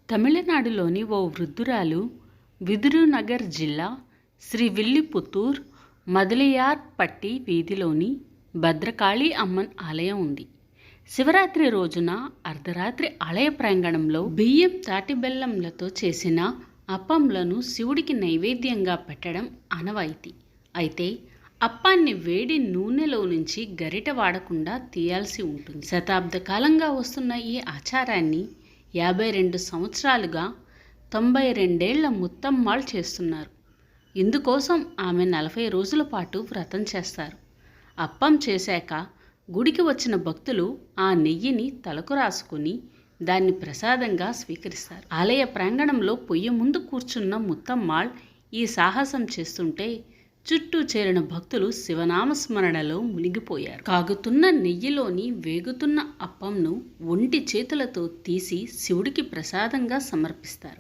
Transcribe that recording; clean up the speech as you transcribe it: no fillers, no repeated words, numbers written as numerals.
తమిళనాడులోని ఓ వృద్ధురాలు విదురునగర్ జిల్లా శ్రీవిల్లిపుత్తూర్ మదిలియార్పట్టి వీధిలోని భద్రకాళి అమ్మన్ ఆలయం ఉంది. శివరాత్రి రోజున అర్ధరాత్రి ఆలయ ప్రాంగణంలో బియ్యం తాటి బెల్లంలతో చేసిన అప్పంలను శివుడికి నైవేద్యంగా పెట్టడం ఆనవాయితీ. అయితే అప్పాన్ని వేడి నూనెలో నుంచి గరిటె వాడకుండా తీయాల్సి ఉంటుంది. శతాబ్ద కాలంగా వస్తున్న ఈ ఆచారాన్ని 52 సంవత్సరాలుగా 92 ఏళ్ల ముత్తమ్మాళ్ చేస్తున్నారు. ఇందుకోసం ఆమె 40 రోజుల పాటు వ్రతం చేస్తారు. అప్పం చేశాక గుడికి వచ్చిన భక్తులు ఆ నెయ్యిని తలకు రాసుకుని దాన్ని ప్రసాదంగా స్వీకరిస్తారు. ఆలయ ప్రాంగణంలో పొయ్యి ముందు కూర్చున్న ముత్తమ్మాళ్ ఈ సాహసం చేస్తుంటే చుట్టూ చేరిన భక్తులు శివనామస్మరణలో మునిగిపోయారు. కాగుతున్న నెయ్యిలోని వేగుతున్న అప్పంను ఒంటి చేతులతో తీసి శివుడికి ప్రసాదంగా సమర్పిస్తారు.